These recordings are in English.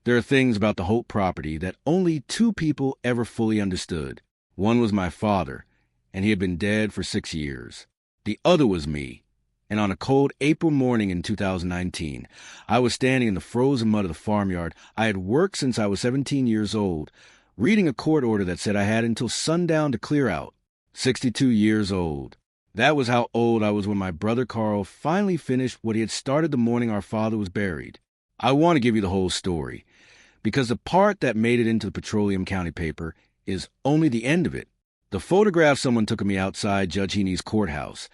There are things about the Holt property that only two people ever fully understood. One was my father, and he had been dead for 6 years. The other was me, and on a cold April morning in 2019, I was standing in the frozen mud of the farmyard I had worked since I was 17 years old, reading a court order that said I had until sundown to clear out. 62 years old. That was how old I was when my brother Carl finally finished what he had started the morning our father was buried. I want to give you the whole story, because the part that made it into the Petroleum County paper is only the end of it. The photograph someone took of me outside Judge Heaney's courthouse,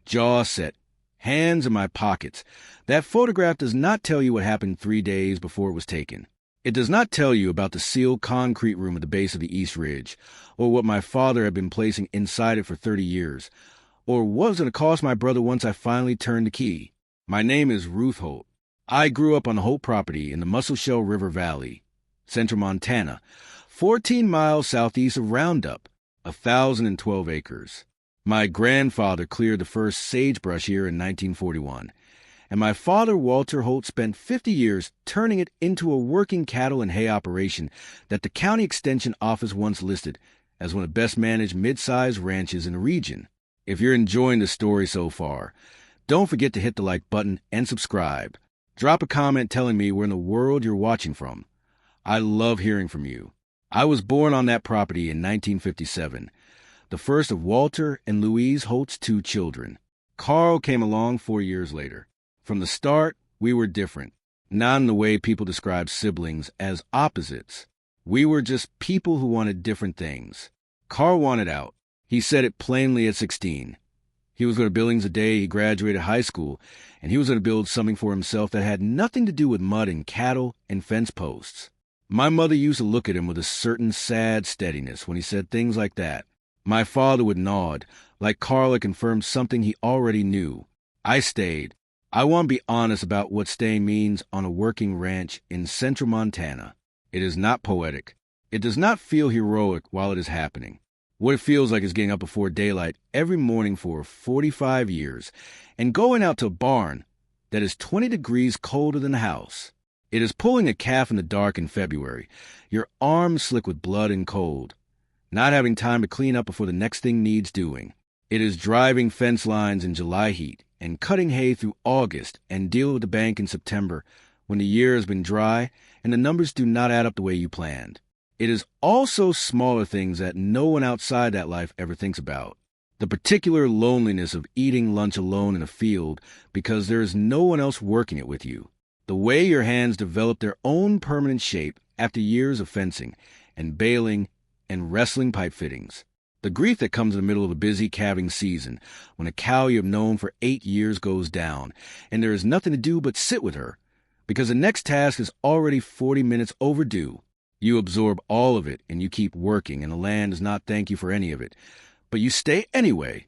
jaw set, hands in my pockets. That photograph does not tell you what happened 3 days before it was taken. It does not tell you about the sealed concrete room at the base of the East Ridge, or what my father had been placing inside it for 30 years, or what was going to cost my brother once I finally turned the key. My name is Ruth Holt. I grew up on the Holt property in the Musselshell River Valley, central Montana, 14 miles southeast of Roundup, 1,012 acres. My grandfather cleared the first sagebrush here in 1941, and my father, Walter Holt, spent 50 years turning it into a working cattle and hay operation that the county extension office once listed as one of the best managed mid-sized ranches in the region. If you're enjoying the story so far, don't forget to hit the like button and subscribe. Drop a comment telling me where in the world you're watching from. I love hearing from you. I was born on that property in 1957, the first of Walter and Louise Holt's 2 children. Carl came along 4 years later. From the start, we were different, not in the way people describe siblings as opposites. We were just people who wanted different things. Carl wanted out. He said it plainly at 16. He was going to Billings the day he graduated high school, and he was going to build something for himself that had nothing to do with mud and cattle and fence posts. My mother used to look at him with a certain sad steadiness when he said things like that. My father would nod, like Carl had confirmed something he already knew. I stayed. I want to be honest about what staying means on a working ranch in central Montana. It is not poetic. It does not feel heroic while it is happening. What it feels like is getting up before daylight every morning for 45 years and going out to a barn that is 20 degrees colder than the house. It is pulling a calf in the dark in February, your arms slick with blood and cold, not having time to clean up before the next thing needs doing. It is driving fence lines in July heat and cutting hay through August and deal with the bank in September when the year has been dry and the numbers do not add up the way you planned. It is also smaller things that no one outside that life ever thinks about. The particular loneliness of eating lunch alone in a field because there is no one else working it with you. The way your hands develop their own permanent shape after years of fencing and baling and wrestling pipe fittings. The grief that comes in the middle of a busy calving season when a cow you have known for 8 years goes down and there is nothing to do but sit with her because the next task is already 40 minutes overdue. You absorb all of it and you keep working and the land does not thank you for any of it. But you stay anyway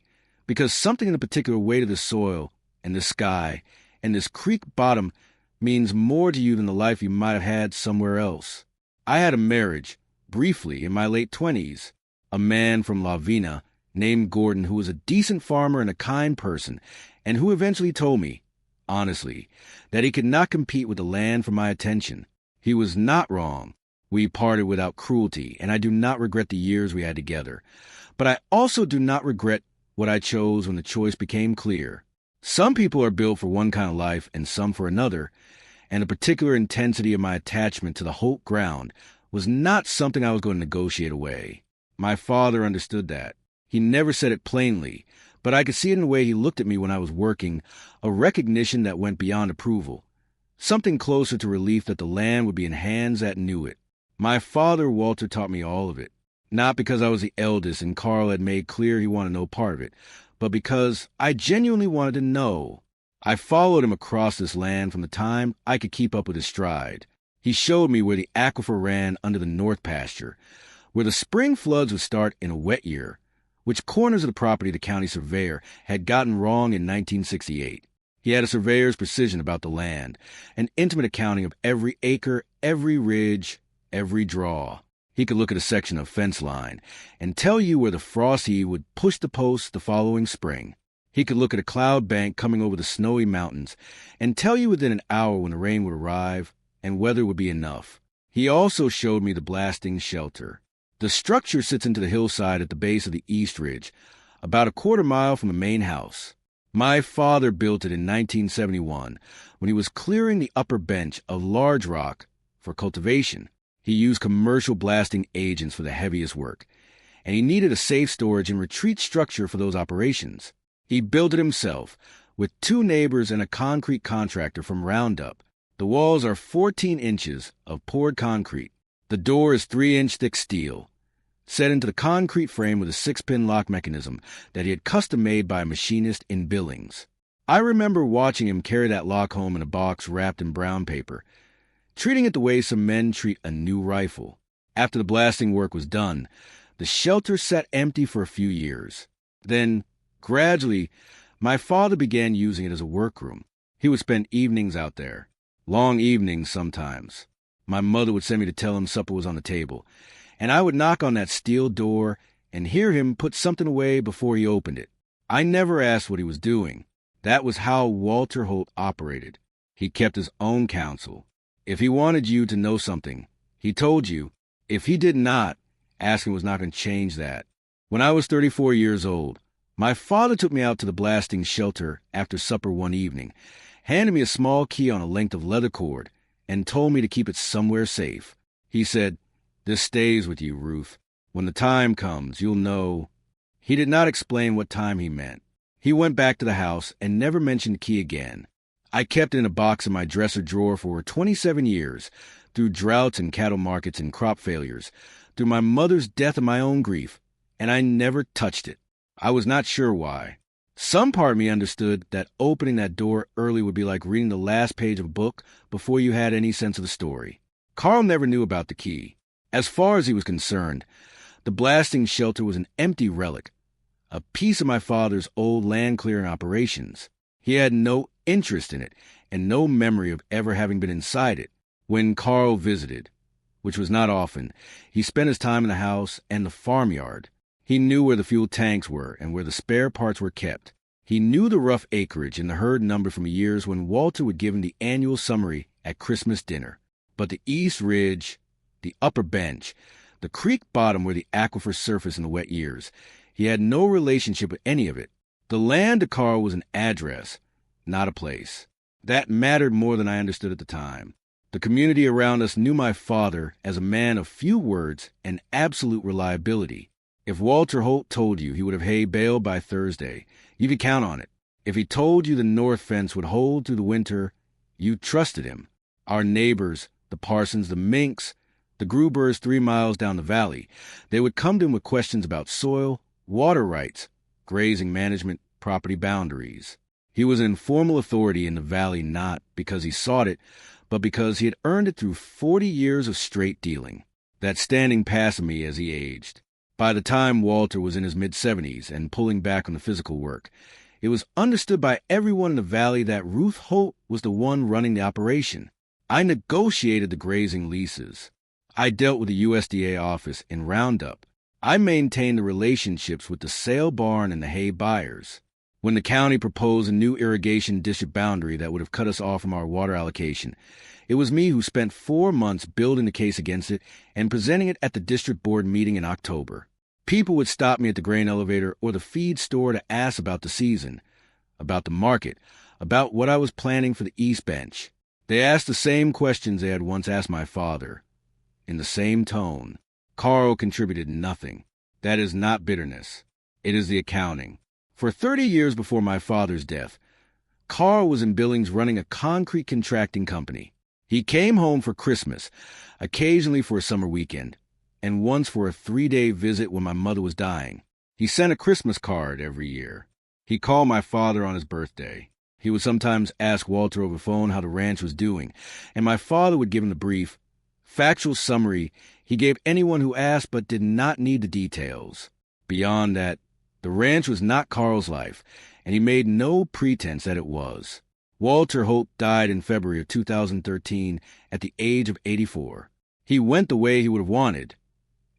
because something in the particular weight of the soil and the sky and this creek bottom means more to you than the life you might have had somewhere else. I had a marriage, briefly, in my late 20s. A man from La Vina named Gordon who was a decent farmer and a kind person and who eventually told me, honestly, that he could not compete with the land for my attention. He was not wrong. We parted without cruelty, and I do not regret the years we had together. But I also do not regret what I chose when the choice became clear. Some people are built for one kind of life and some for another, and the particular intensity of my attachment to the Holt ground was not something I was going to negotiate away. My father understood that. He never said it plainly, but I could see it in the way he looked at me when I was working, a recognition that went beyond approval, something closer to relief that the land would be in hands that knew it. My father, Walter, taught me all of it, not because I was the eldest and Carl had made clear he wanted no part of it, but because I genuinely wanted to know. I followed him across this land from the time I could keep up with his stride. He showed me where the aquifer ran under the north pasture, where the spring floods would start in a wet year, which corners of the property the county surveyor had gotten wrong in 1968. He had a surveyor's precision about the land, an intimate accounting of every acre, every ridge, every draw. He could look at a section of fence line and tell you where the frost heave would push the posts the following spring. He could look at a cloud bank coming over the snowy mountains and tell you within an hour when the rain would arrive and whether it would be enough. He also showed me the blasting shelter. The structure sits into the hillside at the base of the East Ridge, about a quarter mile from the main house. My father built it in 1971 when he was clearing the upper bench of large rock for cultivation. He used commercial blasting agents for the heaviest work, and he needed a safe storage and retreat structure for those operations. He built it himself, with 2 neighbors and a concrete contractor from Roundup. The walls are 14 inches of poured concrete. The door is 3-inch thick steel, set into the concrete frame with a 6-pin lock mechanism that he had custom-made by a machinist in Billings. I remember watching him carry that lock home in a box wrapped in brown paper, treating it the way some men treat a new rifle. After the blasting work was done, the shelter sat empty for a few years. Then, gradually, my father began using it as a workroom. He would spend evenings out there, long evenings sometimes. My mother would send me to tell him supper was on the table, and I would knock on that steel door and hear him put something away before he opened it. I never asked what he was doing. That was how Walter Holt operated. He kept his own counsel. If he wanted you to know something, he told you. If he did not, asking was not going to change that. When I was 34 years old, my father took me out to the blasting shelter after supper one evening, handed me a small key on a length of leather cord, and told me to keep it somewhere safe. He said, "This stays with you, Ruth. When the time comes, you'll know." He did not explain what time he meant. He went back to the house and never mentioned the key again. I kept it in a box in my dresser drawer for 27 years, through droughts and cattle markets and crop failures, through my mother's death and my own grief, and I never touched it. I was not sure why. Some part of me understood that opening that door early would be like reading the last page of a book before you had any sense of the story. Carl never knew about the key. As far as he was concerned, the blasting shelter was an empty relic, a piece of my father's old land clearing operations. He had no interest in it and no memory of ever having been inside it. When Carl visited, which was not often, he spent his time in the house and the farmyard. He knew where the fuel tanks were and where the spare parts were kept. He knew the rough acreage and the herd number from years when Walter would give him the annual summary at Christmas dinner. But the East Ridge, the upper bench, the creek bottom where the aquifer surfaced in the wet years, he had no relationship with any of it. The land to Carl was an address, not a place. That mattered more than I understood at the time. The community around us knew my father as a man of few words and absolute reliability. If Walter Holt told you he would have hay baled by Thursday, you could count on it. If he told you the north fence would hold through the winter, you trusted him. Our neighbors, the Parsons, the Minks, the Grubers 3 miles down the valley, they would come to him with questions about soil, water rights, grazing management, property boundaries. He was an informal authority in the valley not because he sought it, but because he had earned it through 40 years of straight dealing, that standing past me as he aged. By the time Walter was in his mid-70s and pulling back on the physical work, it was understood by everyone in the valley that Ruth Holt was the one running the operation. I negotiated the grazing leases. I dealt with the USDA office in Roundup. I maintained the relationships with the sale barn and the hay buyers. When the county proposed a new irrigation district boundary that would have cut us off from our water allocation, it was me who spent 4 months building the case against it and presenting it at the district board meeting in October. People would stop me at the grain elevator or the feed store to ask about the season, about the market, about what I was planning for the East Bench. They asked the same questions they had once asked my father, in the same tone. Carl contributed nothing. That is not bitterness. It is the accounting. For 30 years before my father's death, Carl was in Billings running a concrete contracting company. He came home for Christmas, occasionally for a summer weekend, and once for a 3-day visit when my mother was dying. He sent a Christmas card every year. He called my father on his birthday. He would sometimes ask Walter over the phone how the ranch was doing, and my father would give him the brief, factual summary he gave anyone who asked but did not need the details. Beyond that, the ranch was not Carl's life, and he made no pretense that it was. Walter Holt died in February of 2013 at the age of 84. He went the way he would have wanted,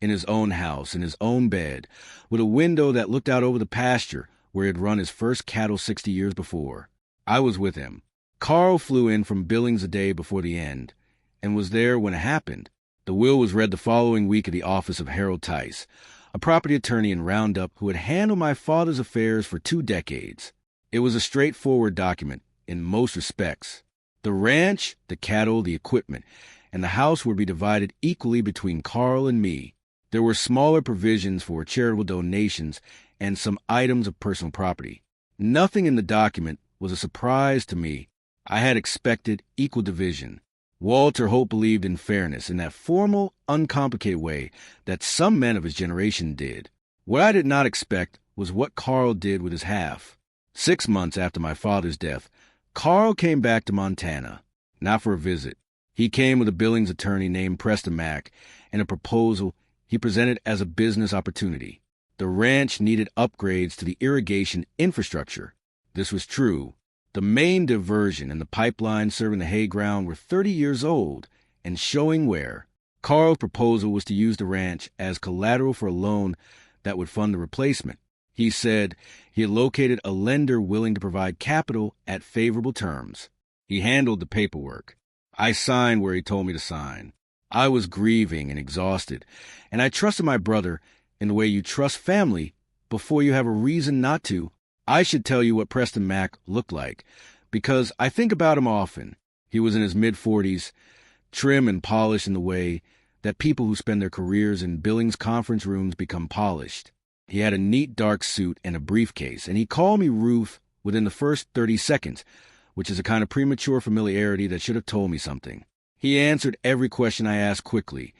in his own house, in his own bed, with a window that looked out over the pasture where he had run his first cattle 60 years before. I was with him. Carl flew in from Billings a day before the end, and was there when it happened. The will was read the following week at the office of Harold Tice, a property attorney in Roundup who had handled my father's affairs for 2 decades. It was a straightforward document in most respects. The ranch, the cattle, the equipment, and the house would be divided equally between Carl and me. There were smaller provisions for charitable donations and some items of personal property. Nothing in the document was a surprise to me. I had expected equal division. Walter Holt believed in fairness in that formal, uncomplicated way that some men of his generation did. What I did not expect was what Carl did with his half. 6 months after my father's death, Carl came back to Montana, not for a visit. He came with a Billings attorney named Preston Mack and a proposal he presented as a business opportunity. The ranch needed upgrades to the irrigation infrastructure. This was true. The main diversion and the pipeline serving the hay ground were 30 years old and showing wear. Carl's proposal was to use the ranch as collateral for a loan that would fund the replacement. He said he had located a lender willing to provide capital at favorable terms. He handled the paperwork. I signed where he told me to sign. I was grieving and exhausted, and I trusted my brother in the way you trust family before you have a reason not to. I should tell you what Preston Mack looked like, because I think about him often. He was in his mid-40s, trim and polished in the way that people who spend their careers in Billings conference rooms become polished. He had a neat dark suit and a briefcase, and he called me Ruth within the first 30 seconds, which is a kind of premature familiarity that should have told me something. He answered every question I asked quickly,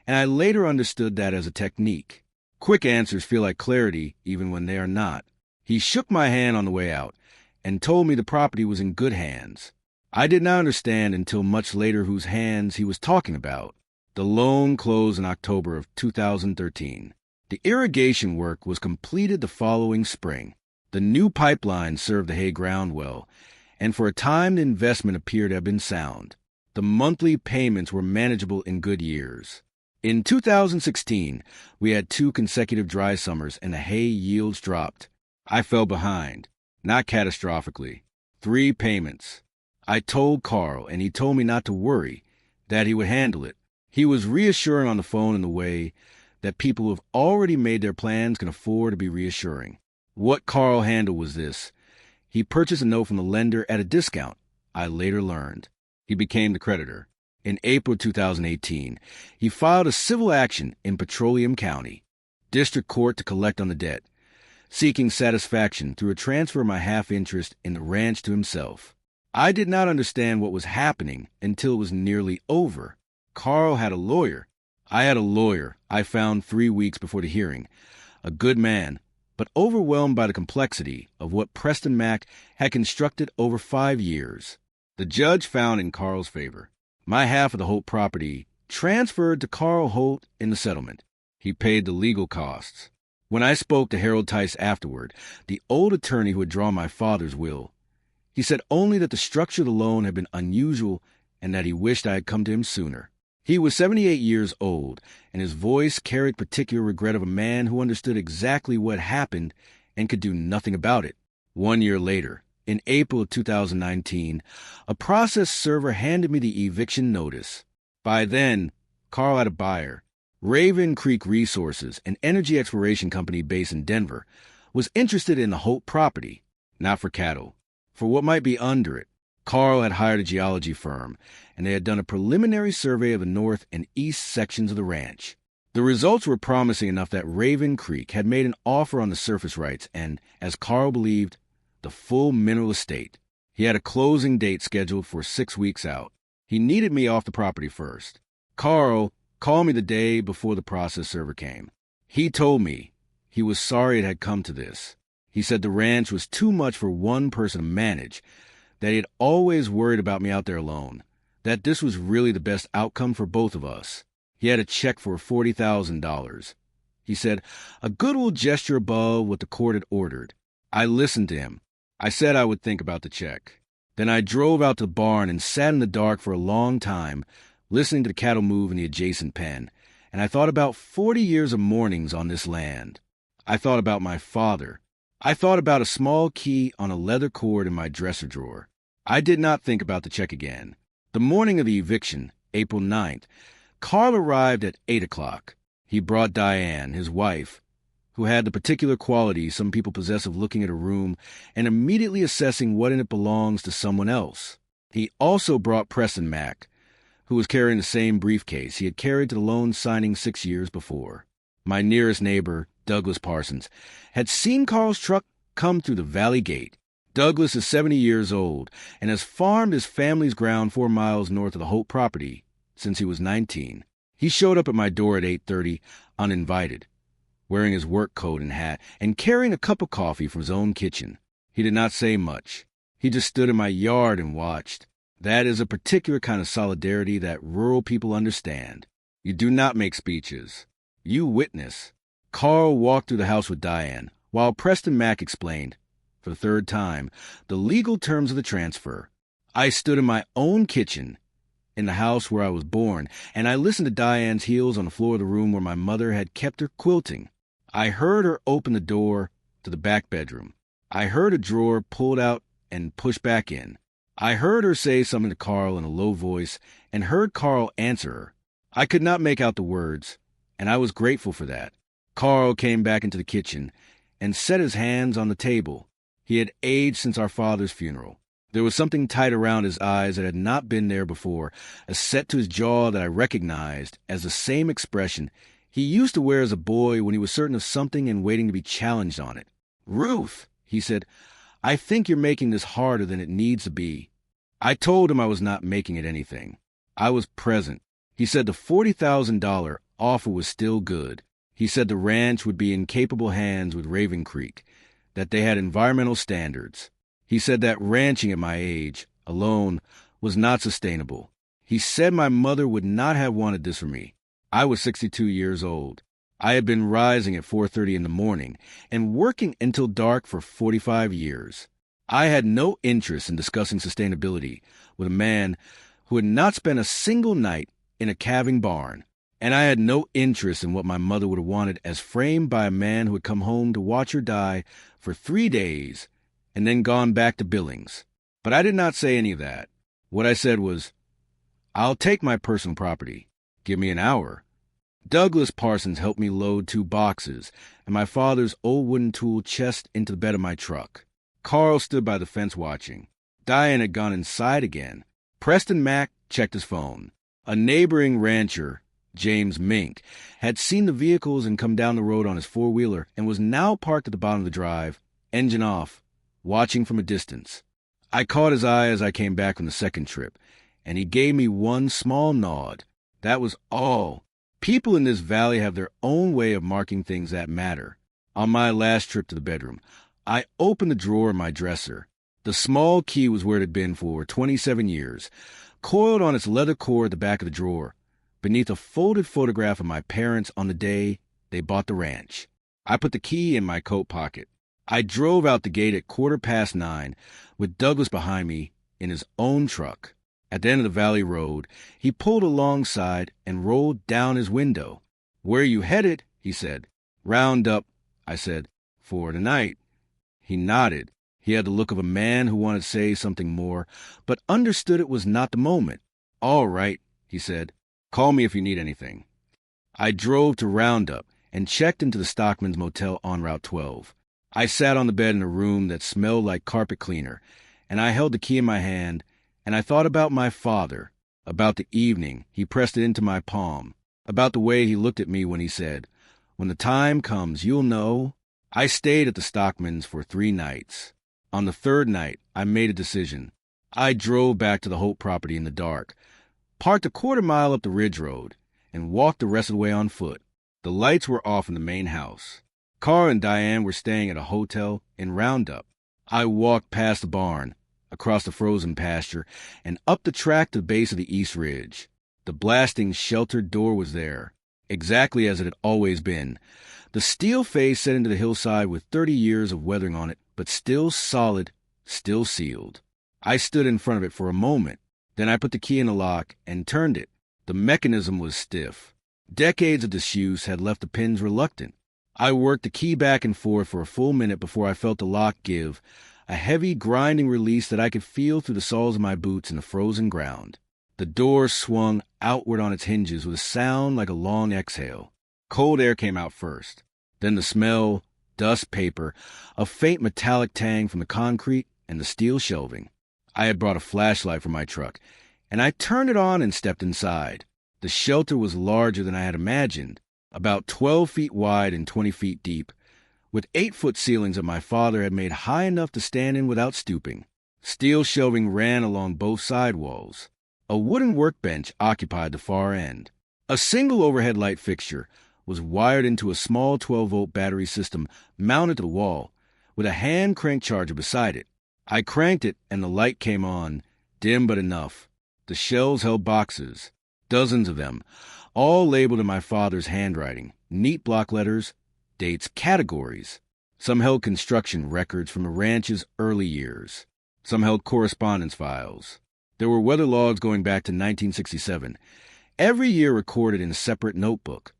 and I later understood that as a technique. Quick answers feel like clarity even when they are not. He shook my hand on the way out and told me the property was in good hands. I did not understand until much later whose hands he was talking about. The loan closed in October of 2013. The irrigation work was completed the following spring. The new pipeline served the hay ground well, and for a time the investment appeared to have been sound. The monthly payments were manageable in good years. In 2016, we had 2 consecutive dry summers and the hay yields dropped. I fell behind, not catastrophically. 3 payments. I told Carl, and he told me not to worry, that he would handle it. He was reassuring on the phone in the way that people who have already made their plans can afford to be reassuring. What Carl handled was this. He purchased a note from the lender at a discount, I later learned. He became the creditor. In April 2018, he filed a civil action in Petroleum County, District Court to collect on the debt, seeking satisfaction through a transfer of my half-interest in the ranch to himself. I did not understand what was happening until it was nearly over. Carl had a lawyer. I had a lawyer I found 3 weeks before the hearing, a good man, but overwhelmed by the complexity of what Preston Mack had constructed over 5 years. The judge found in Carl's favor. My half of the Holt property transferred to Carl Holt in the settlement. He paid the legal costs. When I spoke to Harold Tice afterward, the old attorney who had drawn my father's will, he said only that the structure of the loan had been unusual and that he wished I had come to him sooner. He was 78 years old, and his voice carried particular regret of a man who understood exactly what happened and could do nothing about it. 1 year later, in April of 2019, a process server handed me the eviction notice. By then, Carl had a buyer. Raven Creek Resources, an energy exploration company based in Denver, was interested in the Holt property, not for cattle, for what might be under it. Carl had hired a geology firm, and they had done a preliminary survey of the north and east sections of the ranch. The results were promising enough that Raven Creek had made an offer on the surface rights and, as Carl believed, the full mineral estate. He had a closing date scheduled for 6 weeks out. He needed me off the property first. Carl called me the day before the process server came. He told me he was sorry it had come to this. He said the ranch was too much for one person to manage, that he had always worried about me out there alone, that this was really the best outcome for both of us. He had a check for $40,000. He said, a good old gesture above what the court had ordered. I listened to him. I said I would think about the check. Then I drove out to the barn and sat in the dark for a long time, listening to the cattle move in the adjacent pen, and I thought about 40 years of mornings on this land. I thought about my father. I thought about a small key on a leather cord in my dresser drawer. I did not think about the check again. The morning of the eviction, April 9th, Carl arrived at 8 o'clock. He brought Diane, his wife, who had the particular quality some people possess of looking at a room and immediately assessing what in it belongs to someone else. He also brought Preston Mack, who was carrying the same briefcase he had carried to the loan signing 6 years before. My nearest neighbor, Douglas Parsons, had seen Carl's truck come through the valley gate. Douglas is 70 years old and has farmed his family's ground 4 miles north of the Holt property since he was 19. He showed up at my door at 8:30, uninvited, wearing his work coat and hat and carrying a cup of coffee from his own kitchen. He did not say much. He just stood in my yard and watched. That is a particular kind of solidarity that rural people understand. You do not make speeches. You witness. Carl walked through the house with Diane, while Preston Mack explained, for the third time, the legal terms of the transfer. I stood in my own kitchen, in the house where I was born, and I listened to Diane's heels on the floor of the room where my mother had kept her quilting. I heard her open the door to the back bedroom. I heard a drawer pulled out and pushed back in. I heard her say something to Carl in a low voice and heard Carl answer her. I could not make out the words, and I was grateful for that. Carl came back into the kitchen and set his hands on the table. He had aged since our father's funeral. There was something tight around his eyes that had not been there before, a set to his jaw that I recognized as the same expression he used to wear as a boy when he was certain of something and waiting to be challenged on it. "Ruth," he said, "I think you're making this harder than it needs to be." I told him I was not making it anything. I was present. He said the $40,000 offer was still good. He said the ranch would be in capable hands with Raven Creek, that they had environmental standards. He said that ranching at my age, alone, was not sustainable. He said my mother would not have wanted this for me. I was 62 years old. I had been rising at 4:30 in the morning and working until dark for 45 years. I had no interest in discussing sustainability with a man who had not spent a single night in a calving barn, and I had no interest in what my mother would have wanted as framed by a man who had come home to watch her die for 3 days and then gone back to Billings. But I did not say any of that. What I said was, "I'll take my personal property. Give me an hour." Douglas Parsons helped me load 2 boxes and my father's old wooden tool chest into the bed of my truck. Carl stood by the fence watching. Diane had gone inside again. Preston Mack checked his phone. A neighboring rancher, James Mink, had seen the vehicles and come down the road on his 4-wheeler and was now parked at the bottom of the drive, engine off, watching from a distance. I caught his eye as I came back from the second trip, and he gave me one small nod. That was all. People in this valley have their own way of marking things that matter. On my last trip to the bedroom, I opened the drawer in my dresser. The small key was where it had been for 27 years, coiled on its leather cord at the back of the drawer, beneath a folded photograph of my parents on the day they bought the ranch. I put the key in my coat pocket. I drove out the gate at 9:15, with Douglas behind me in his own truck. At the end of the valley road, he pulled alongside and rolled down his window. "Where are you headed?" he said. "Round up," I said, "for tonight." He nodded. He had the look of a man who wanted to say something more, but understood it was not the moment. "All right," he said. "Call me if you need anything." I drove to Roundup and checked into the Stockman's Motel on Route 12. I sat on the bed in a room that smelled like carpet cleaner, and I held the key in my hand, and I thought about my father, about the evening he pressed it into my palm, about the way he looked at me when he said, "When the time comes, you'll know." I stayed at the Stockman's for 3 nights. On the 3rd night, I made a decision. I drove back to the Holt property in the dark, parked a 1/4 mile up the ridge road, and walked the rest of the way on foot. The lights were off in the main house. Carl and Diane were staying at a hotel in Roundup. I walked past the barn, across the frozen pasture, and up the track to the base of the East Ridge. The blasting sheltered door was there, exactly as it had always been. The steel face set into the hillside with 30 years of weathering on it, but still solid, still sealed. I stood in front of it for a moment. Then I put the key in the lock and turned it. The mechanism was stiff. Decades of disuse had left the pins reluctant. I worked the key back and forth for a full minute before I felt the lock give, a heavy, grinding release that I could feel through the soles of my boots in the frozen ground. The door swung outward on its hinges with a sound like a long exhale. Cold air came out first, then the smell, dust, paper, a faint metallic tang from the concrete and the steel shelving. I had brought a flashlight from my truck, and I turned it on and stepped inside. The shelter was larger than I had imagined, about 12 feet wide and 20 feet deep, with 8-foot ceilings that my father had made high enough to stand in without stooping. Steel shelving ran along both side walls. A wooden workbench occupied the far end. A single overhead light fixture was wired into a small 12-volt battery system mounted to the wall, with a hand crank charger beside it. I cranked it, and the light came on, dim but enough. The shelves held boxes, dozens of them, all labeled in my father's handwriting, neat block letters, dates, categories. Some held construction records from the ranch's early years. Some held correspondence files. There were weather logs going back to 1967, every year recorded in a separate notebook.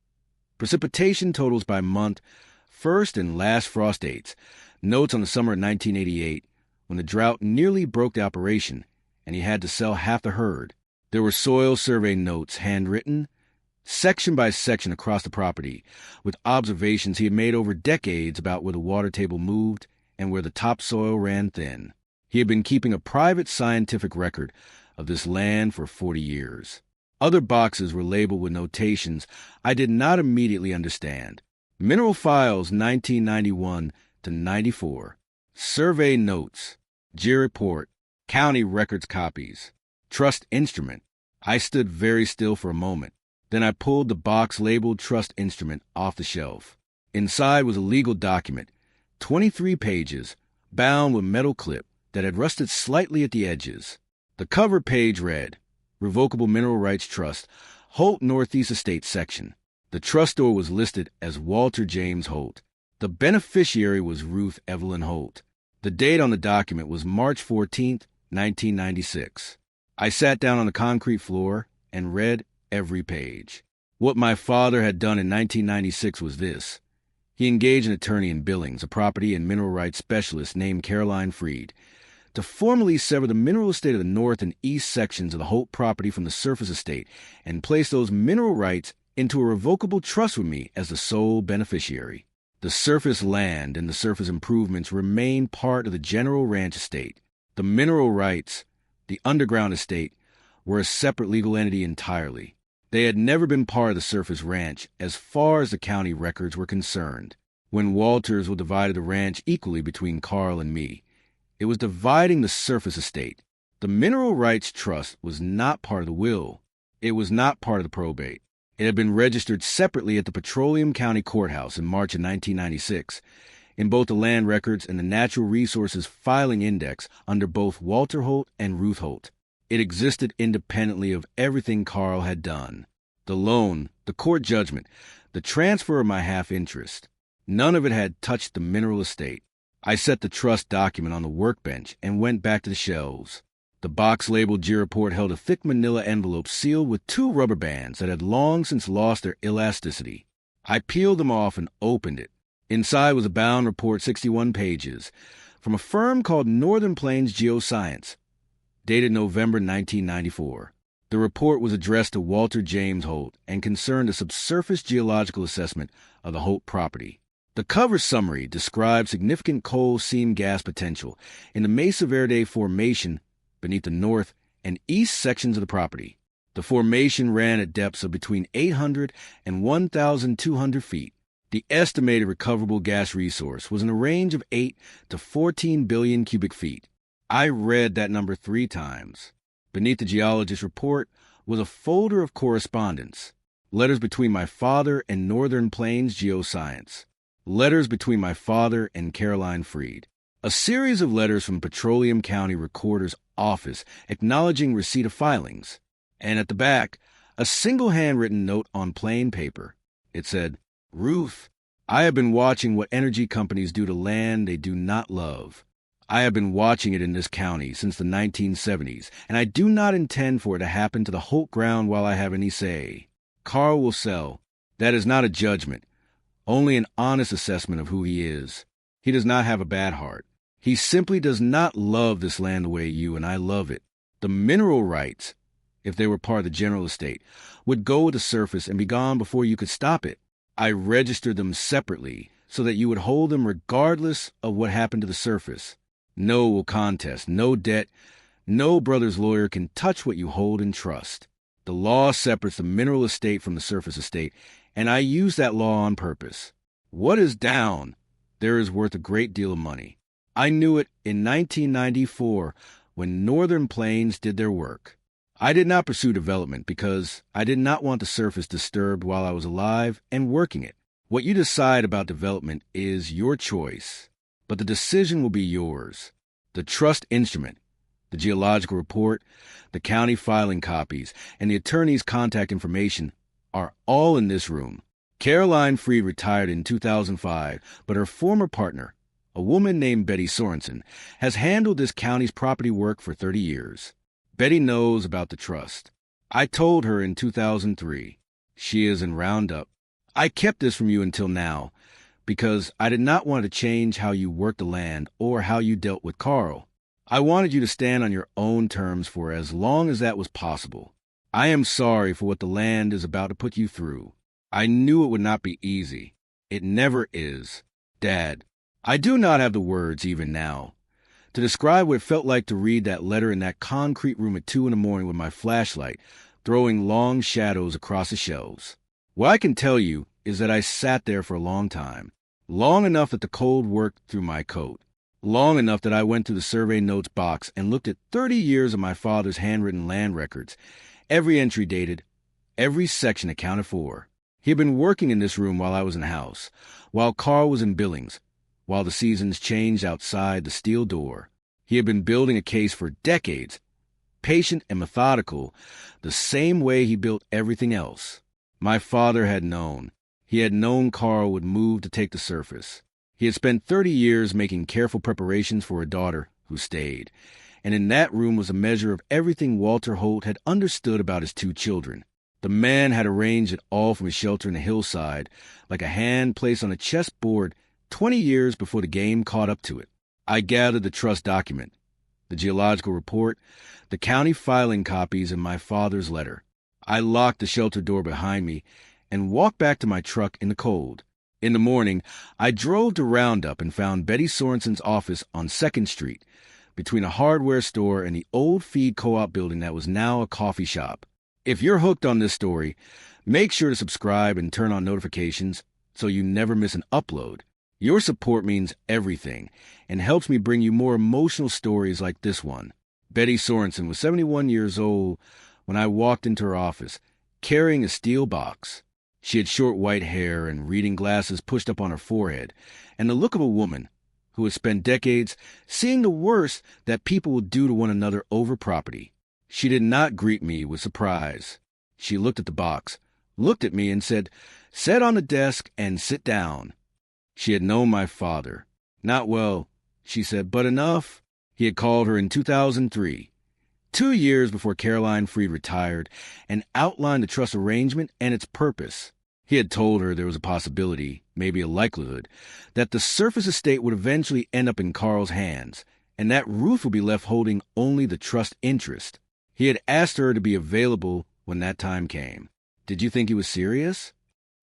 Precipitation totals by month, first and last frost dates, notes on the summer of 1988, when the drought nearly broke the operation, and he had to sell half the herd. There were soil survey notes, handwritten, section by section across the property, with observations he had made over decades about where the water table moved and where the topsoil ran thin. He had been keeping a private scientific record of this land for 40 years. Other boxes were labeled with notations I did not immediately understand. Mineral files 1991 to 94. Survey notes. Year report. County records copies. Trust instrument. I stood very still for a moment. Then I pulled the box labeled trust instrument off the shelf. Inside was a legal document, 23 pages, bound with metal clip that had rusted slightly at the edges. The cover page read, Revocable Mineral Rights Trust, Holt Northeast Estate Section. The trustor was listed as Walter James Holt. The beneficiary was Ruth Evelyn Holt. The date on the document was March 14, 1996. I sat down on the concrete floor and read every page. What my father had done in 1996 was this. He engaged an attorney in Billings, a property and mineral rights specialist named Caroline Freed, to formally sever the mineral estate of the north and east sections of the Holt property from the surface estate and place those mineral rights into a revocable trust with me as the sole beneficiary. The surface land and the surface improvements remain part of the general ranch estate. The mineral rights, the underground estate, were a separate legal entity entirely. They had never been part of the surface ranch as far as the county records were concerned. When Walters will divided the ranch equally between Carl and me, it was dividing the surface estate. The Mineral Rights Trust was not part of the will. It was not part of the probate. It had been registered separately at the Petroleum County Courthouse in March of 1996, in both the land records and the Natural Resources Filing Index under both Walter Holt and Ruth Holt. It existed independently of everything Carl had done. The loan, the court judgment, the transfer of my half-interest. None of it had touched the mineral estate. I set the trust document on the workbench and went back to the shelves. The box labeled G report held a thick manila envelope sealed with 2 rubber bands that had long since lost their elasticity. I peeled them off and opened it. Inside was a bound report 61 pages from a firm called Northern Plains Geoscience, dated November 1994. The report was addressed to Walter James Holt and concerned a subsurface geological assessment of the Holt property. The cover summary described significant coal seam gas potential in the Mesa Verde Formation beneath the north and east sections of the property. The formation ran at depths of between 800 and 1,200 feet. The estimated recoverable gas resource was in a range of 8 to 14 billion cubic feet. I read that number 3 times. Beneath the geologist's report was a folder of correspondence, letters between my father and Northern Plains Geoscience. Letters between my father and Caroline Freed. A series of letters from Petroleum County Recorder's office acknowledging receipt of filings. And at the back, a single handwritten note on plain paper. It said, Ruth, I have been watching what energy companies do to land they do not love. I have been watching it in this county since the 1970s, and I do not intend for it to happen to the Holt ground while I have any say. Carl will sell. That is not a judgment. Only an honest assessment of who he is. He does not have a bad heart. He simply does not love this land the way you and I love it. The mineral rights, if they were part of the general estate, would go with the surface and be gone before you could stop it. I registered them separately so that you would hold them regardless of what happened to the surface. No will contest, no debt, no brother's lawyer can touch what you hold in trust. The law separates the mineral estate from the surface estate, and I use that law on purpose. What is down? There is worth a great deal of money. I knew it in 1994 when Northern Plains did their work. I did not pursue development because I did not want the surface disturbed while I was alive and working it. What you decide about development is your choice, but the decision will be yours. The trust instrument, the geological report, the county filing copies, and the attorney's contact information are all in this room. Caroline Freed retired in 2005, but her former partner, a woman named Betty Sorensen, has handled this county's property work for 30 years. Betty knows about the trust. I told her in 2003. She is in Roundup. I kept this from you until now because I did not want to change how you worked the land or how you dealt with Carl. I wanted you to stand on your own terms for as long as that was possible. I am sorry for what the land is about to put you through. I knew it would not be easy. It never is. Dad, I do not have the words even now to describe what it felt like to read that letter in that concrete room at 2 a.m. with my flashlight, throwing long shadows across the shelves. What I can tell you is that I sat there for a long time, long enough that the cold worked through my coat, long enough that I went through the survey notes box and looked at 30 years of my father's handwritten land records, every entry dated, every section accounted for. He had been working in this room while I was in the house, while Carl was in Billings, while the seasons changed outside the steel door. He had been building a case for decades, patient and methodical, the same way he built everything else. My father had known. He had known Carl would move to take the surface. He had spent 30 years making careful preparations for a daughter who stayed, and in that room was a measure of everything Walter Holt had understood about his 2 children. The man had arranged it all from his shelter in the hillside, like a hand placed on a chessboard 20 years before the game caught up to it. I gathered the trust document, the geological report, the county filing copies, and my father's letter. I locked the shelter door behind me and walked back to my truck in the cold. In the morning, I drove to Roundup and found Betty Sorensen's office on 2nd Street, between a hardware store and the old feed co-op building that was now a coffee shop. If you're hooked on this story, make sure to subscribe and turn on notifications so you never miss an upload. Your support means everything and helps me bring you more emotional stories like this one. Betty Sorensen was 71 years old when I walked into her office, carrying a steel box. She had short white hair and reading glasses pushed up on her forehead, and the look of a woman who had spent decades seeing the worst that people would do to one another over property. She did not greet me with surprise. She looked at the box, looked at me, and said, "Set on the desk and sit down." She had known my father. Not well, she said, but enough. He had called her in 2003, 2 years before Caroline Freed retired, and outlined the trust arrangement and its purpose. He had told her there was a possibility, maybe a likelihood, that the surface estate would eventually end up in Carl's hands, and that Ruth would be left holding only the trust interest. He had asked her to be available when that time came. Did you think he was serious?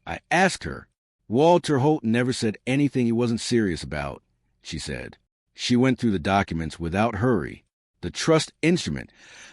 I asked her. Walter Holt never said anything he wasn't serious about, she said. She went through the documents without hurry. The trust instrument,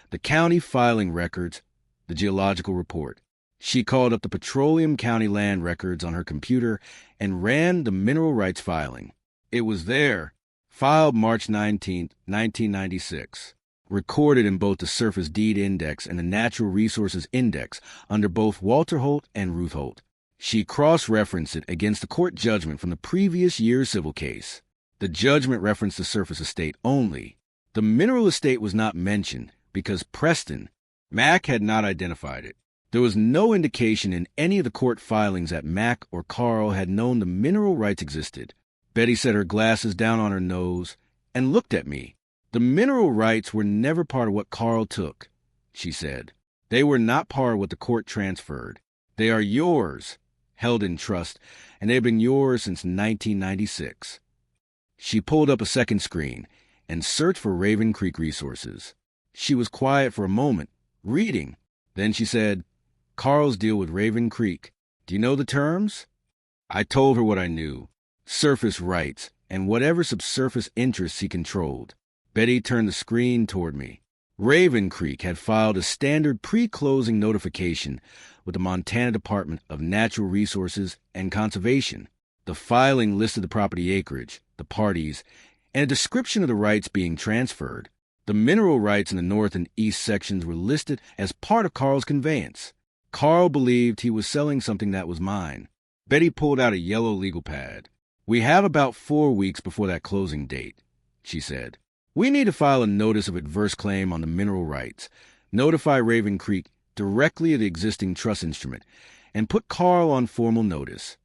the county filing records, the geological report. She called up the Petroleum County land records on her computer and ran the mineral rights filing. It was there, filed March 19, 1996, recorded in both the Surface Deed Index and the Natural Resources Index under both Walter Holt and Ruth Holt. She cross-referenced it against the court judgment from the previous year's civil case. The judgment referenced the surface estate only. The mineral estate was not mentioned because Preston, Mac, had not identified it. There was no indication in any of the court filings that Mac or Carl had known the mineral rights existed. Betty set her glasses down on her nose and looked at me. The mineral rights were never part of what Carl took, she said. They were not part of what the court transferred. They are yours, held in trust, and they've been yours since 1996. She pulled up a second screen and searched for Raven Creek resources. She was quiet for a moment Reading. Then she said, "Carl's deal with Raven Creek. Do you know the terms?" I told her what I knew. Surface rights and whatever subsurface interests he controlled. Betty turned the screen toward me. Raven Creek had filed a standard pre-closing notification with the Montana Department of Natural Resources and Conservation. The filing listed the property acreage, the parties, and a description of the rights being transferred. The mineral rights in the north and east sections were listed as part of Carl's conveyance. Carl believed he was selling something that was mine. Betty pulled out a yellow legal pad. "We have about 4 weeks before that closing date," she said. "We need to file a notice of adverse claim on the mineral rights, notify Raven Creek directly of the existing trust instrument, and put Carl on formal notice."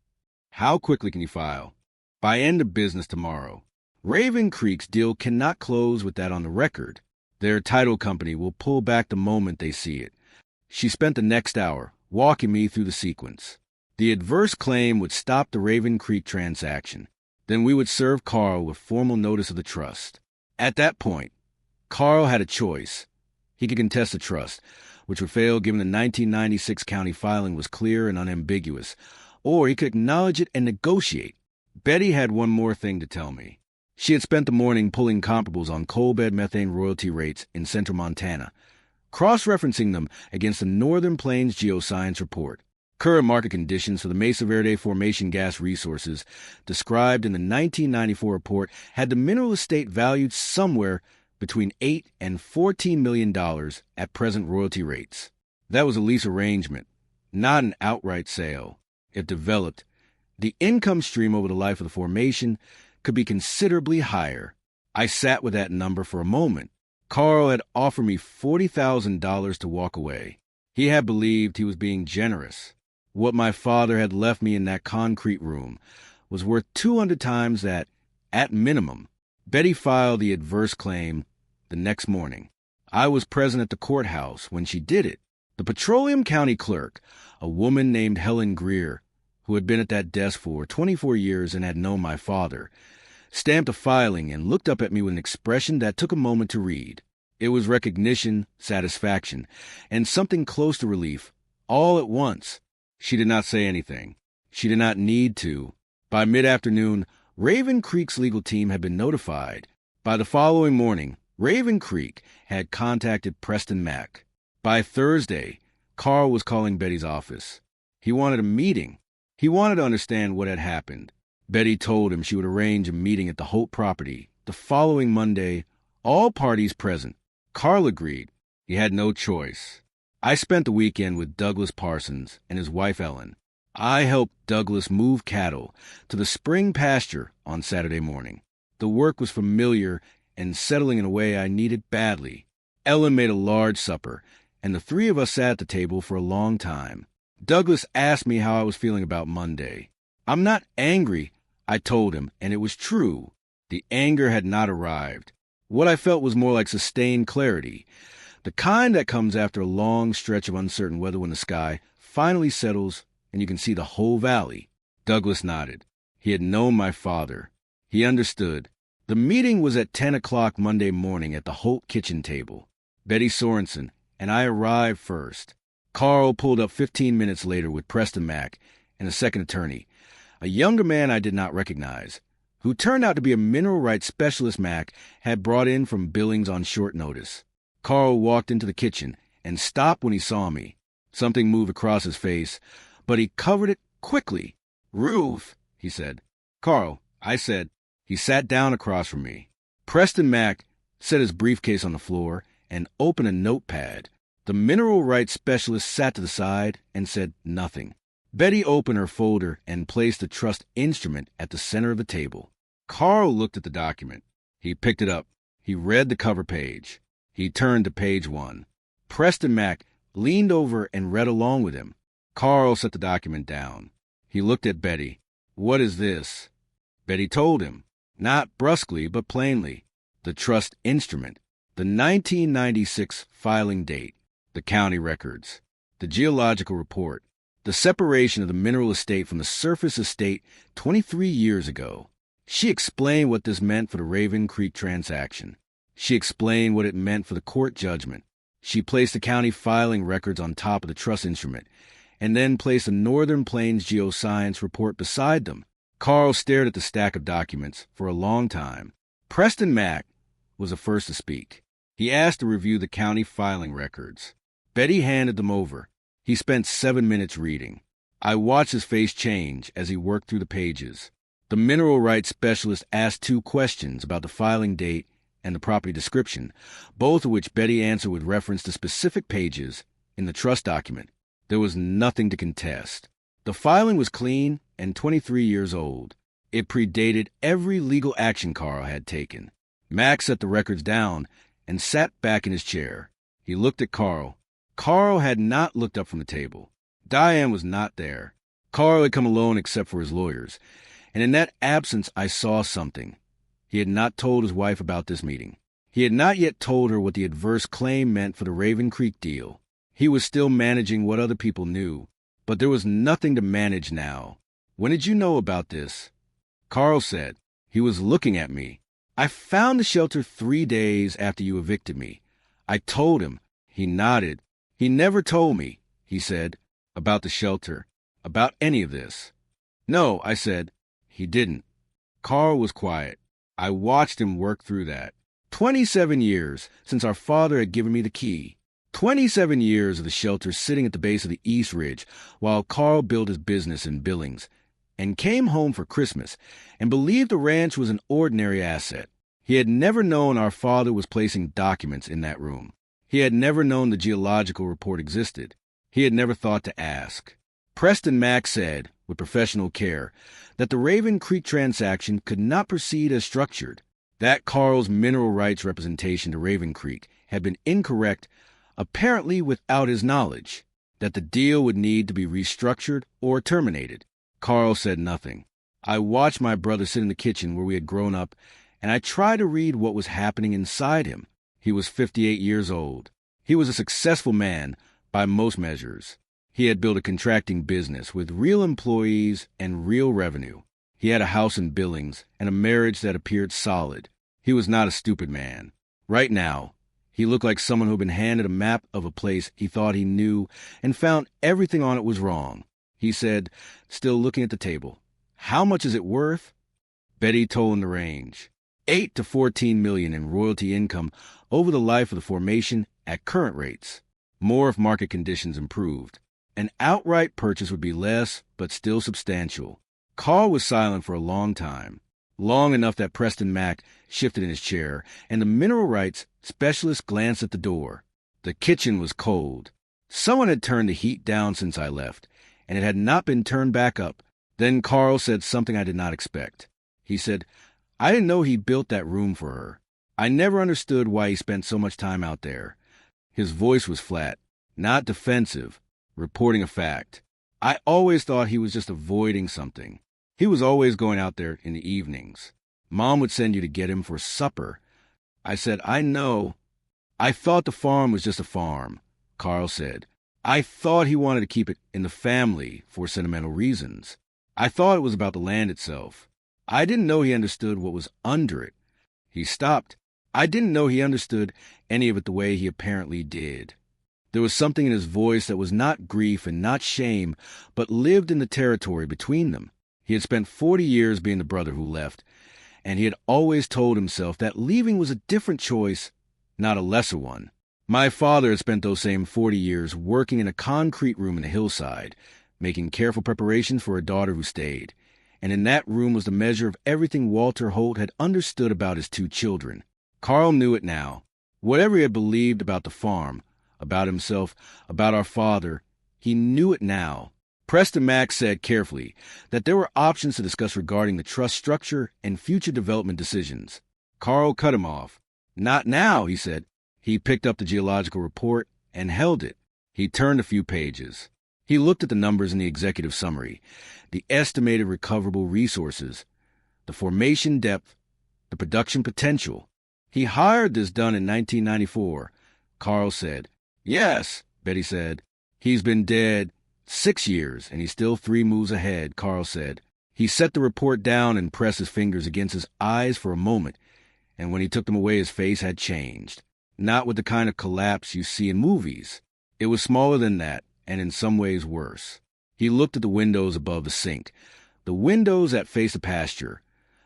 "How quickly can you file?" "By end of business tomorrow. Raven Creek's deal cannot close with that on the record. Their title company will pull back the moment they see it." She spent the next hour walking me through the sequence. The adverse claim would stop the Raven Creek transaction. Then we would serve Carl with formal notice of the trust. At that point, Carl had a choice. He could contest the trust, which would fail given the 1996 county filing was clear and unambiguous, or he could acknowledge it and negotiate. Betty had one more thing to tell me. She had spent the morning pulling comparables on coal bed methane royalty rates in central Montana, cross-referencing them against the Northern Plains Geoscience Report. Current market conditions for the Mesa Verde Formation gas resources described in the 1994 report had the mineral estate valued somewhere between $8 and $14 million at present royalty rates. That was a lease arrangement, not an outright sale. If developed, the income stream over the life of the formation could be considerably higher. I sat with that number for a moment. Carl had offered me $40,000 to walk away. He had believed he was being generous. What my father had left me in that concrete room was worth 200 times that, at minimum. Betty filed the adverse claim the next morning. I was present at the courthouse when she did it. The Petroleum County clerk, a woman named Helen Greer, who had been at that desk for 24 years and had known my father, stamped a filing and looked up at me with an expression that took a moment to read. It was recognition, satisfaction, and something close to relief, all at once. She did not say anything. She did not need to. By mid-afternoon, Raven Creek's legal team had been notified. By the following morning, Raven Creek had contacted Preston Mack. By Thursday, Carl was calling Betty's office. He wanted a meeting. He wanted to understand what had happened. Betty told him she would arrange a meeting at the Holt property the following Monday, all parties present. Carl agreed. He had no choice. I spent the weekend with Douglas Parsons and his wife Ellen. I helped Douglas move cattle to the spring pasture on Saturday morning. The work was familiar and settling in a way I needed badly. Ellen made a large supper, and the three of us sat at the table for a long time. Douglas asked me how I was feeling about Monday. "I'm not angry," I told him, and it was true. The anger had not arrived. What I felt was more like sustained clarity, the kind that comes after a long stretch of uncertain weather when the sky finally settles and you can see the whole valley. Douglas nodded. He had known my father. He understood. The meeting was at 10 o'clock Monday morning at the Holt kitchen table. Betty Sorensen and I arrived first. Carl pulled up 15 minutes later with Preston Mack and a second attorney, a younger man I did not recognize, who turned out to be a mineral rights specialist Mack had brought in from Billings on short notice. Carl walked into the kitchen and stopped when he saw me. Something moved across his face, but he covered it quickly. "Ruth," he said. "Carl," I said. He sat down across from me. Preston Mack set his briefcase on the floor and opened a notepad. The mineral rights specialist sat to the side and said nothing. Betty opened her folder and placed the trust instrument at the center of the table. Carl looked at the document. He picked it up. He read the cover page. He turned to page 1. Preston Mack leaned over and read along with him. Carl set the document down. He looked at Betty. "What is this?" Betty told him, not brusquely but plainly. The trust instrument, the 1996 filing date, the county records, the geological report, the separation of the mineral estate from the surface estate 23 years ago. She explained what this meant for the Raven Creek transaction. She explained what it meant for the court judgment. She placed the county filing records on top of the trust instrument, and then placed a Northern Plains geoscience report beside them. Carl stared at the stack of documents for a long time. Preston Mack was the first to speak. He asked to review the county filing records. Betty handed them over. He spent 7 minutes reading. I watched his face change as he worked through the pages. The mineral rights specialist asked 2 questions about the filing date and the property description, both of which Betty answered with reference to specific pages in the trust document. There was nothing to contest. The filing was clean and 23 years old. It predated every legal action Carl had taken. Max set the records down and sat back in his chair. He looked at Carl. Carl had not looked up from the table. Diane was not there. Carl had come alone except for his lawyers, and in that absence I saw something. He had not told his wife about this meeting. He had not yet told her what the adverse claim meant for the Raven Creek deal. He was still managing what other people knew, but there was nothing to manage now. When did you know about this? Carl said. He was looking at me. I found the shelter 3 days after you evicted me. I told him. He nodded. He never told me, he said, about the shelter, about any of this. No, I said. He didn't. Carl was quiet. I watched him work through that. 27 years since our father had given me the key. 27 years of the shelter sitting at the base of the East Ridge while Carl built his business in Billings and came home for Christmas and believed the ranch was an ordinary asset. He had never known our father was placing documents in that room. He had never known the geological report existed. He had never thought to ask. Preston Mack said, with professional care, that the Raven Creek transaction could not proceed as structured, that Carl's mineral rights representation to Raven Creek had been incorrect, apparently without his knowledge, that the deal would need to be restructured or terminated. Carl said nothing. I watched my brother sit in the kitchen where we had grown up, and I tried to read what was happening inside him. He was 58 years old. He was a successful man by most measures. He had built a contracting business with real employees and real revenue. He had a house in Billings and a marriage that appeared solid. He was not a stupid man. Right now, he looked like someone who had been handed a map of a place he thought he knew and found everything on it was wrong. He said, still looking at the table, "How much is it worth?" Betty told him the range. 8 to 14 million in royalty income over the life of the formation at current rates. More if market conditions improved. An outright purchase would be less, but still substantial. Carl was silent for a long time, long enough that Preston Mack shifted in his chair, and the mineral rights specialist glanced at the door. The kitchen was cold. Someone had turned the heat down since I left, and it had not been turned back up. Then Carl said something I did not expect. He said, "I didn't know he built that room for her. I never understood why he spent so much time out there." His voice was flat, not defensive, reporting a fact. I always thought he was just avoiding something. He was always going out there in the evenings. Mom would send you to get him for supper. I said, "I know." "I thought the farm was just a farm," Carl said. "I thought he wanted to keep it in the family for sentimental reasons. I thought it was about the land itself. I didn't know he understood what was under it." He stopped. I didn't know he understood any of it the way he apparently did. There was something in his voice that was not grief and not shame, but lived in the territory between them. He had spent 40 years being the brother who left, and he had always told himself that leaving was a different choice, not a lesser one. My father had spent those same 40 years working in a concrete room in the hillside, making careful preparations for a daughter who stayed. And in that room was the measure of everything Walter Holt had understood about his 2 children. Carl knew it now. Whatever he had believed about the farm, about himself, about our father, he knew it now. Preston Mack said carefully that there were options to discuss regarding the trust structure and future development decisions. Carl cut him off. "Not now," he said. He picked up the geological report and held it. He turned a few pages. He looked at the numbers in the executive summary, the estimated recoverable resources, the formation depth, the production potential. "He hired this done in 1994, Carl said. "Yes," Betty said. "He's been dead 6 years, and he's still 3 moves ahead," Carl said. He set the report down and pressed his fingers against his eyes for a moment, and when he took them away his face had changed. not with the kind of collapse you see in movies. It was smaller than that, and in some ways worse. He looked at the windows above the sink, the windows that face the pasture,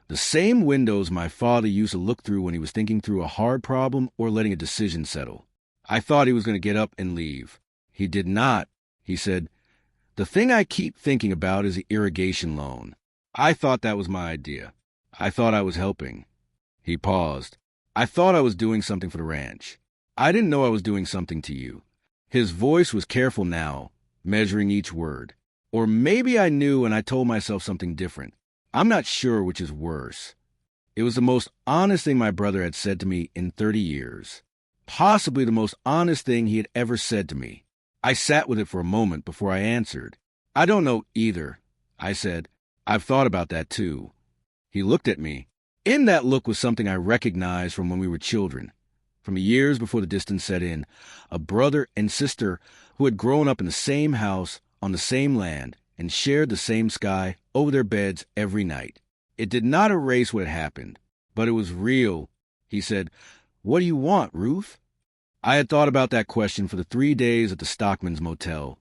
the same windows my father used to look through when he was thinking through a hard problem or letting a decision settle. I thought he was going to get up and leave. He did not. He said, "The thing I keep thinking about is the irrigation loan." I thought that was my idea. I thought I was helping. He paused. "I thought I was doing something for the ranch. I didn't know I was doing something to you." His voice was careful now, measuring each word. Or maybe I knew and I told myself something different. I'm not sure which is worse. It was the most honest thing my brother had said to me in 30 years. Possibly the most honest thing he had ever said to me. I sat with it for a moment before I answered. "I don't know either," I said. "I've thought about that too." He looked at me. In that look was something I recognized from when we were children, from the years before the distance set in, a brother and sister who had grown up in the same house, on the same land, and shared the same sky over their beds every night. It did not erase what had happened, but it was real. He said, "What do you want, Ruth?" I had thought about that question for the 3 days at the Stockman's Motel,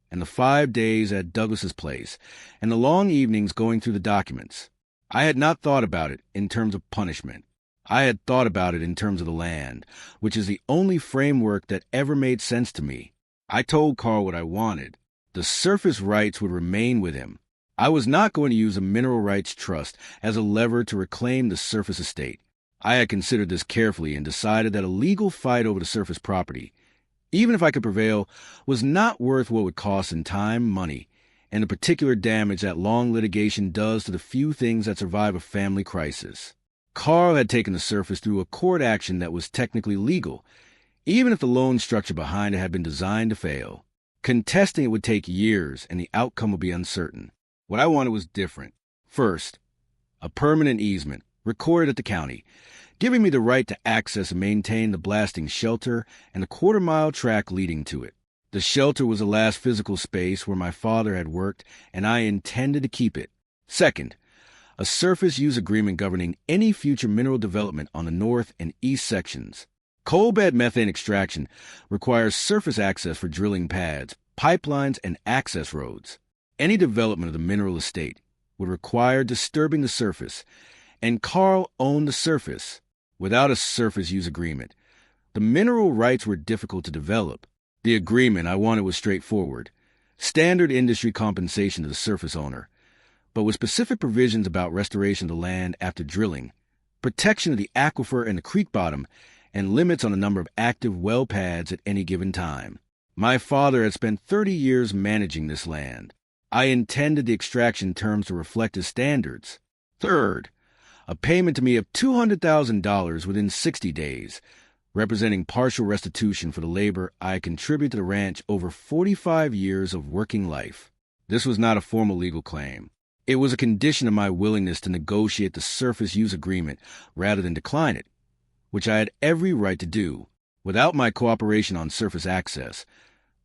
and the 5 days at Douglas's place, and the long evenings going through the documents. I had not thought about it in terms of punishment. I had thought about it in terms of the land, which is the only framework that ever made sense to me. I told Carl what I wanted. The surface rights would remain with him. I was not going to use a mineral rights trust as a lever to reclaim the surface estate. I had considered this carefully and decided that a legal fight over the surface property, even if I could prevail, was not worth what it would cost in time, money, and the particular damage that long litigation does to the few things that survive a family crisis. Carl had taken the surface through a court action that was technically legal, even if the loan structure behind it had been designed to fail. Contesting it would take years, and the outcome would be uncertain. What I wanted was different. First, a permanent easement, recorded at the county, giving me the right to access and maintain the blasting shelter and the quarter-mile track leading to it. The shelter was the last physical space where my father had worked, and I intended to keep it. Second, a surface use agreement governing any future mineral development on the north and east sections. Coal bed methane extraction requires surface access for drilling pads, pipelines, and access roads. Any development of the mineral estate would require disturbing the surface, and Carl owned the surface. Without a surface use agreement, the mineral rights were difficult to develop. The agreement I wanted was straightforward. Standard industry compensation to the surface owner, but with specific provisions about restoration of the land after drilling, protection of the aquifer and the creek bottom, and limits on the number of active well pads at any given time. My father had spent 30 years managing this land. I intended the extraction terms to reflect his standards. Third, a payment to me of $200,000 within 60 days, representing partial restitution for the labor I had contributed to the ranch over 45 years of working life. This was not a formal legal claim. It was a condition of my willingness to negotiate the surface use agreement rather than decline it, which I had every right to do. Without my cooperation on surface access,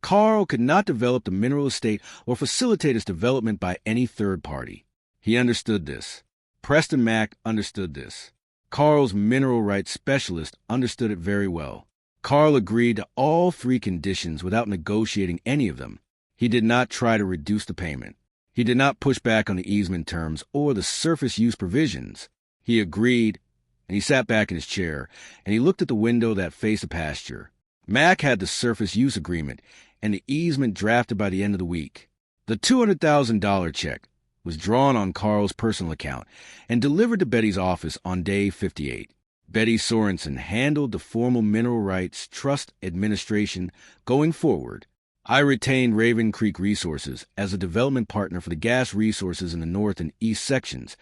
Carl could not develop the mineral estate or facilitate its development by any third party. He understood this. Preston Mack understood this. Carl's mineral rights specialist understood it very well. Carl agreed to all 3 conditions without negotiating any of them. He did not try to reduce the payment. He did not push back on the easement terms or the surface use provisions. He agreed, and he sat back in his chair, and he looked at the window that faced the pasture. Mack had the surface use agreement and the easement drafted by the end of the week. The $200,000 check was drawn on Carl's personal account and delivered to Betty's office on day 58. Betty Sorensen handled the formal mineral rights trust administration going forward. I retained Raven Creek Resources as a development partner for the gas resources in the north and east sections,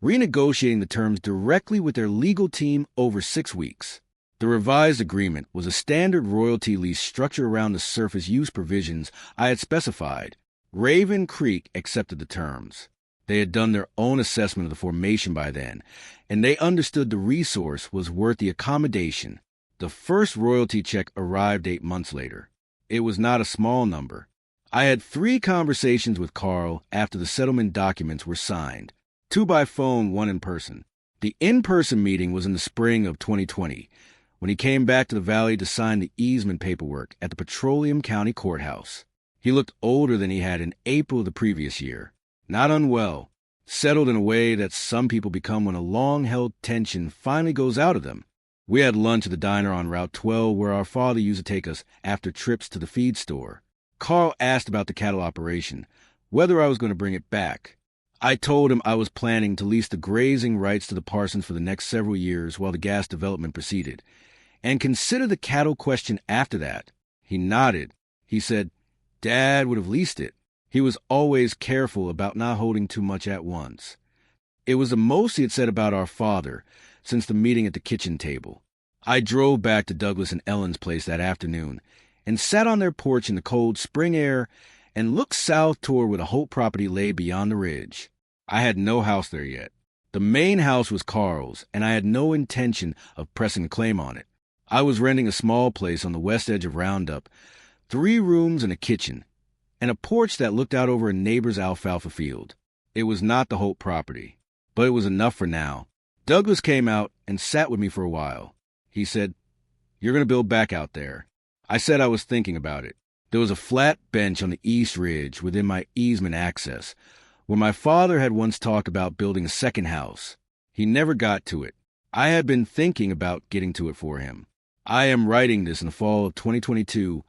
renegotiating the terms directly with their legal team over 6 weeks. The revised agreement was a standard royalty lease structure around the surface use provisions I had specified. Raven Creek accepted the terms. They had done their own assessment of the formation by then, and they understood the resource was worth the accommodation. The first royalty check arrived 8 months later. It was not a small number. I had 3 conversations with Carl after the settlement documents were signed, 2 by phone, 1 in person. The in-person meeting was in the spring of 2020, when he came back to the valley to sign the easement paperwork at the Petroleum County Courthouse. He looked older than he had in April of the previous year. Not unwell, settled in a way that some people become when a long-held tension finally goes out of them. We had lunch at the diner on Route 12 where our father used to take us after trips to the feed store. Carl asked about the cattle operation, whether I was going to bring it back. I told him I was planning to lease the grazing rights to the Parsons for the next several years while the gas development proceeded, and consider the cattle question after that. He nodded. He said, Dad would have leased it. He was always careful about not holding too much at once. It was the most he had said about our father since the meeting at the kitchen table. I drove back to Douglas and Ellen's place that afternoon and sat on their porch in the cold spring air and looked south toward where the Holt property lay beyond the ridge. I had no house there yet. The main house was Carl's, and I had no intention of pressing a claim on it. I was renting a small place on the west edge of Roundup, 3 rooms and a kitchen, and a porch that looked out over a neighbor's alfalfa field. It was not the Holt property, but it was enough for now. Douglas came out and sat with me for a while. He said, "You're going to build back out there." I said I was thinking about it. There was a flat bench on the east ridge within my easement access, where my father had once talked about building a second house. He never got to it. I had been thinking about getting to it for him. I am writing this in the fall of 2022,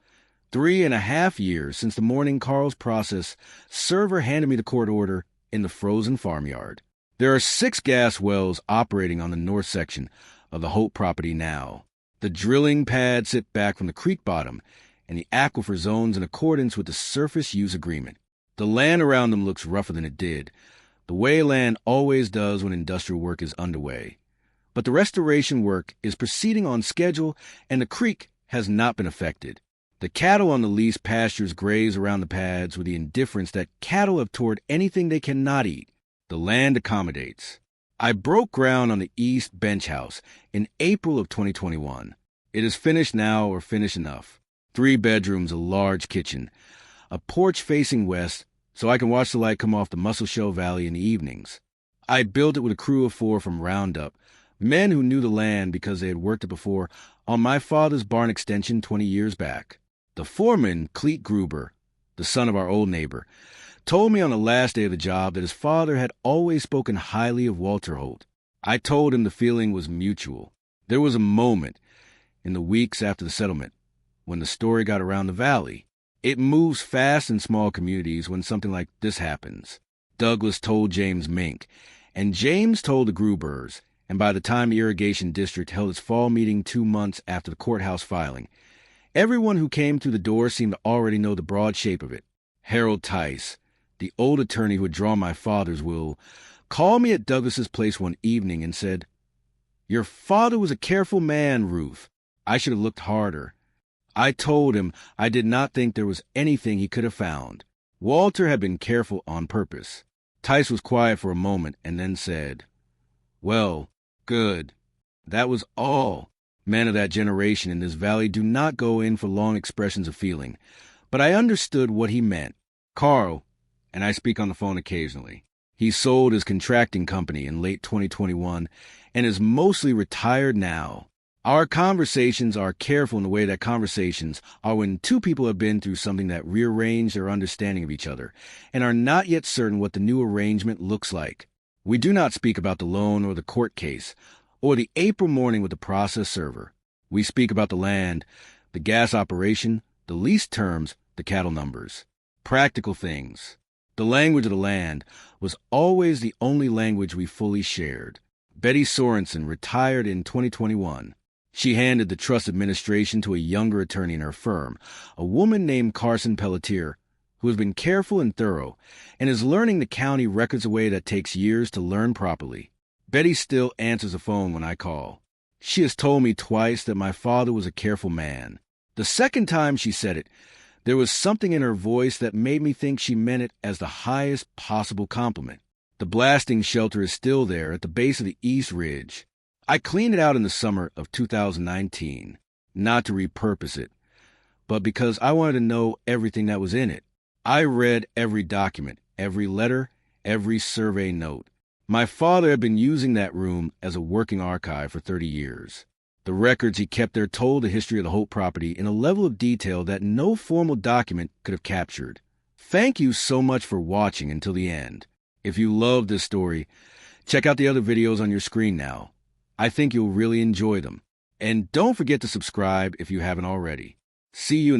3.5 years since the morning Carl's process server handed me the court order in the frozen farmyard. There are 6 gas wells operating on the north section of the Holt property now. The drilling pads sit back from the creek bottom, and the aquifer zones in accordance with the surface use agreement. The land around them looks rougher than it did, the way land always does when industrial work is underway. But the restoration work is proceeding on schedule, and the creek has not been affected. The cattle on the leased pastures graze around the pads with the indifference that cattle have toward anything they cannot eat. The land accommodates. I broke ground on the East Bench House in April of 2021. It is finished now, or finished enough. 3 bedrooms, a large kitchen, a porch facing west so I can watch the light come off the Musselshell Valley in the evenings. I built it with a crew of 4 from Roundup, men who knew the land because they had worked it before on my father's barn extension 20 years back. The foreman, Cleet Gruber, the son of our old neighbor, told me on the last day of the job that his father had always spoken highly of Walter Holt. I told him the feeling was mutual. There was a moment in the weeks after the settlement when the story got around the valley. It moves fast in small communities when something like this happens. Douglas told James Mink, and James told the Grubers, and by the time the Irrigation District held its fall meeting 2 months after the courthouse filing, everyone who came through the door seemed to already know the broad shape of it. Harold Tice, the old attorney who had drawn my father's will, called me at Douglas's place one evening and said, "Your father was a careful man, Ruth. I should have looked harder." I told him I did not think there was anything he could have found. Walter had been careful on purpose. Tice was quiet for a moment and then said, "Well, good. That was all." Men of that generation in this valley do not go in for long expressions of feeling, but I understood what he meant. Carl, and I speak on the phone occasionally, he sold his contracting company in late 2021 and is mostly retired now. Our conversations are careful in the way that conversations are when 2 people have been through something that rearranged their understanding of each other and are not yet certain what the new arrangement looks like. We do not speak about the loan or the court case or the April morning with the process server. We speak about the land, the gas operation, the lease terms, the cattle numbers. Practical things. The language of the land was always the only language we fully shared. Betty Sorensen retired in 2021. She handed the trust administration to a younger attorney in her firm, a woman named Carson Pelletier, who has been careful and thorough and is learning the county records a way that takes years to learn properly. Betty still answers the phone when I call. She has told me twice that my father was a careful man. The second time she said it, there was something in her voice that made me think she meant it as the highest possible compliment. The blasting shelter is still there at the base of the East Ridge. I cleaned it out in the summer of 2019, not to repurpose it, but because I wanted to know everything that was in it. I read every document, every letter, every survey note. My father had been using that room as a working archive for 30 years. The records he kept there told the history of the Holt property in a level of detail that no formal document could have captured. Thank you so much for watching until the end. If you loved this story, check out the other videos on your screen now. I think you'll really enjoy them. And don't forget to subscribe if you haven't already. See you in the